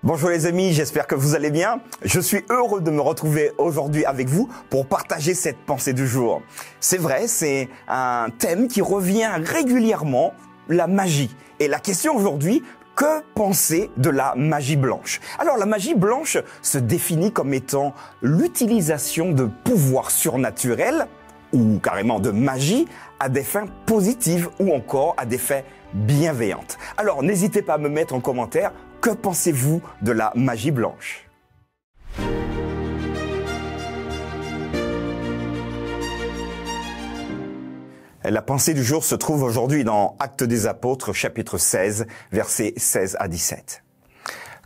Bonjour les amis, j'espère que vous allez bien. Je suis heureux de me retrouver aujourd'hui avec vous pour partager cette pensée du jour. C'est vrai, c'est un thème qui revient régulièrement, la magie. Et la question aujourd'hui, que penser de la magie blanche? Alors la magie blanche se définit comme étant l'utilisation de pouvoirs surnaturels ou carrément de magie à des fins positives ou encore à des fins bienveillantes. Alors n'hésitez pas à me mettre en commentaire, que pensez-vous de la magie blanche? La pensée du jour se trouve aujourd'hui dans Actes des Apôtres, chapitre 16, versets 16 à 17.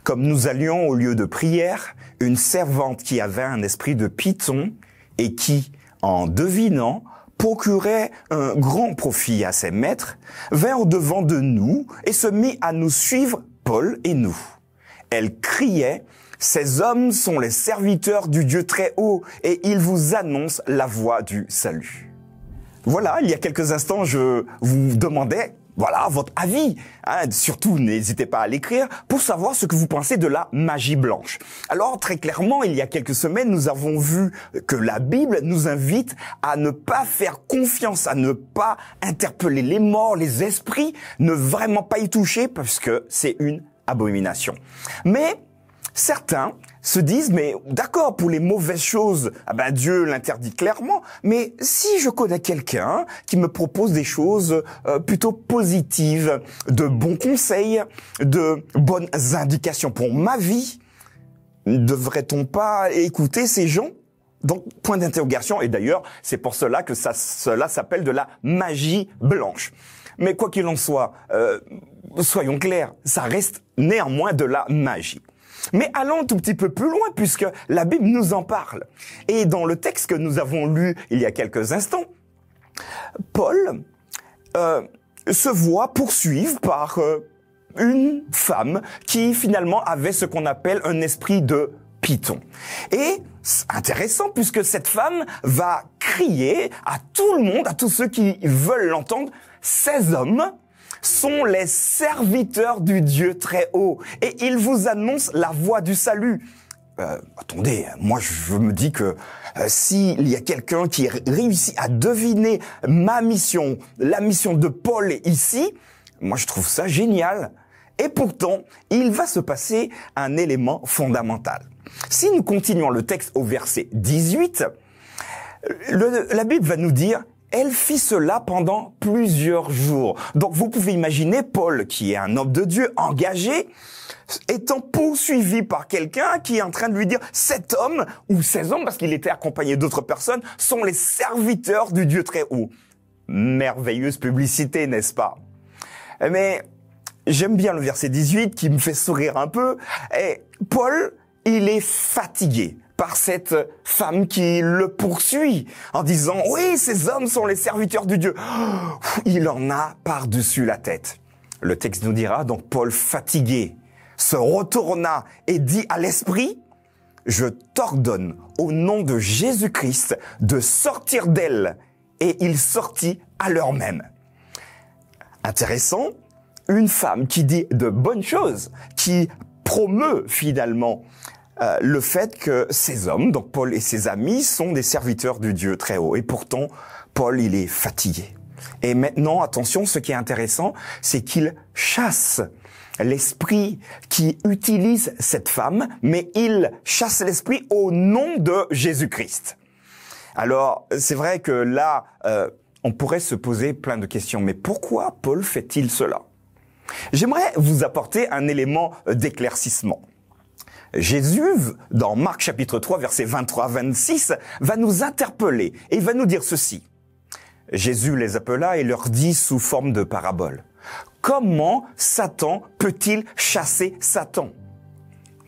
Comme nous allions au lieu de prière, une servante qui avait un esprit de python et qui, en devinant, procurait un grand profit à ses maîtres, vint au-devant de nous et se mit à nous suivre, Paul et nous. Elle criait, « Ces hommes sont les serviteurs du Dieu très haut et ils vous annoncent la voie du salut. » Voilà, il y a quelques instants, je vous demandais, voilà, votre avis. Surtout, n'hésitez pas à l'écrire pour savoir ce que vous pensez de la magie blanche. Alors, très clairement, il y a quelques semaines, nous avons vu que la Bible nous invite à ne pas faire confiance, à ne pas interpeller les morts, les esprits, ne vraiment pas y toucher parce que c'est une abomination. Mais certains se disent, mais d'accord, pour les mauvaises choses, Dieu l'interdit clairement, mais si je connais quelqu'un qui me propose des choses plutôt positives, de bons conseils, de bonnes indications pour ma vie, ne devrait-on pas écouter ces gens? Donc, point d'interrogation, et d'ailleurs, c'est pour cela que cela s'appelle de la magie blanche. Mais quoi qu'il en soit, soyons clairs, ça reste néanmoins de la magie. Mais allons un tout petit peu plus loin puisque la Bible nous en parle. Et dans le texte que nous avons lu il y a quelques instants, Paul se voit poursuivre par une femme qui finalement avait ce qu'on appelle un esprit de python. Et c'est intéressant puisque cette femme va crier à tout le monde, à tous ceux qui veulent l'entendre, « Ces hommes sont les serviteurs du Dieu très haut et ils vous annoncent la voie du salut. » Attendez, moi je me dis que s'il y a quelqu'un qui réussit à deviner ma mission, la mission de Paul ici, moi je trouve ça génial. Et pourtant, il va se passer un élément fondamental. Si nous continuons le texte au verset 18, la Bible va nous dire: elle fit cela pendant plusieurs jours. Donc vous pouvez imaginer Paul, qui est un homme de Dieu engagé, étant poursuivi par quelqu'un qui est en train de lui dire « cet homme » ou « ces hommes », parce qu'il était accompagné d'autres personnes, sont les serviteurs du Dieu très haut. Merveilleuse publicité, n'est-ce pas? Mais j'aime bien le verset 18 qui me fait sourire un peu. Et Paul, il est fatigué par cette femme qui le poursuit en disant « oui, ces hommes sont les serviteurs du Dieu ». Il en a par-dessus la tête. Le texte nous dira donc Paul, fatigué, se retourna et dit à l'esprit « je t'ordonne au nom de Jésus-Christ de sortir d'elle ». Et il sortit à l'heure même. Intéressant, une femme qui dit de bonnes choses, qui promeut finalement le fait que ces hommes, donc Paul et ses amis, sont des serviteurs du Dieu très haut. Et pourtant, Paul, il est fatigué. Et maintenant, attention, ce qui est intéressant, c'est qu'il chasse l'esprit qui utilise cette femme, mais il chasse l'esprit au nom de Jésus-Christ. Alors, c'est vrai que là, on pourrait se poser plein de questions. Mais pourquoi Paul fait-il cela? J'aimerais vous apporter un élément d'éclaircissement. Jésus, dans Marc chapitre 3, versets 23-26, va nous interpeller et il va nous dire ceci. Jésus les appela et leur dit sous forme de parabole. Comment Satan peut-il chasser Satan?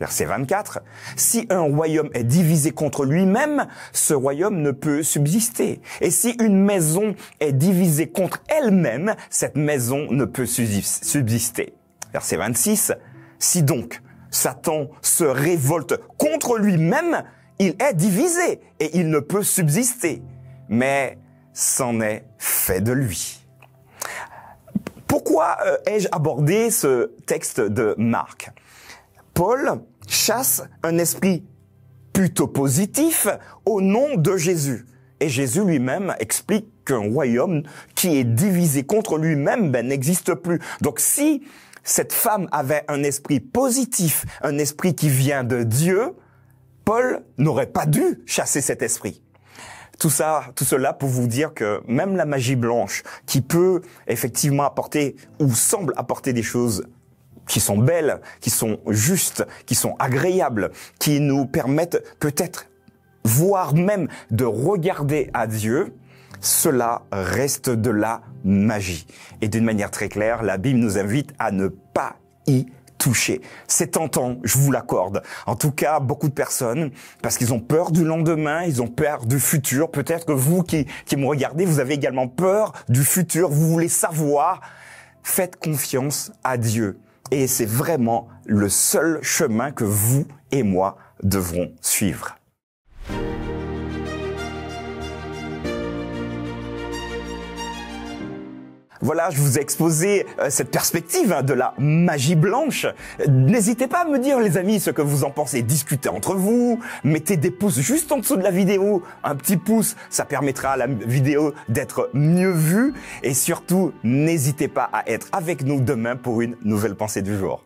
Verset 24. Si un royaume est divisé contre lui-même, ce royaume ne peut subsister. Et si une maison est divisée contre elle-même, cette maison ne peut subsister. Verset 26. Si donc Satan se révolte contre lui-même, il est divisé et il ne peut subsister. Mais c'en est fait de lui. Pourquoi ai-je abordé ce texte de Marc? Paul chasse un esprit plutôt positif au nom de Jésus. Et Jésus lui-même explique qu'un royaume qui est divisé contre lui-même n'existe plus. Donc si cette femme avait un esprit positif, un esprit qui vient de Dieu, Paul n'aurait pas dû chasser cet esprit. Tout cela pour vous dire que même la magie blanche, qui peut effectivement apporter ou semble apporter des choses qui sont belles, qui sont justes, qui sont agréables, qui nous permettent peut-être, voire même de regarder à Dieu, cela reste de la magie. Et d'une manière très claire, la Bible nous invite à ne pas y toucher. C'est tentant, je vous l'accorde. En tout cas, beaucoup de personnes, parce qu'ils ont peur du lendemain, ils ont peur du futur. Peut-être que vous qui me regardez, vous avez également peur du futur, vous voulez savoir. Faites confiance à Dieu. Et c'est vraiment le seul chemin que vous et moi devrons suivre. Voilà, je vous ai exposé cette perspective de la magie blanche. N'hésitez pas à me dire, les amis, ce que vous en pensez. Discutez entre vous, mettez des pouces juste en dessous de la vidéo. Un petit pouce, ça permettra à la vidéo d'être mieux vue. Et surtout, n'hésitez pas à être avec nous demain pour une nouvelle pensée du jour.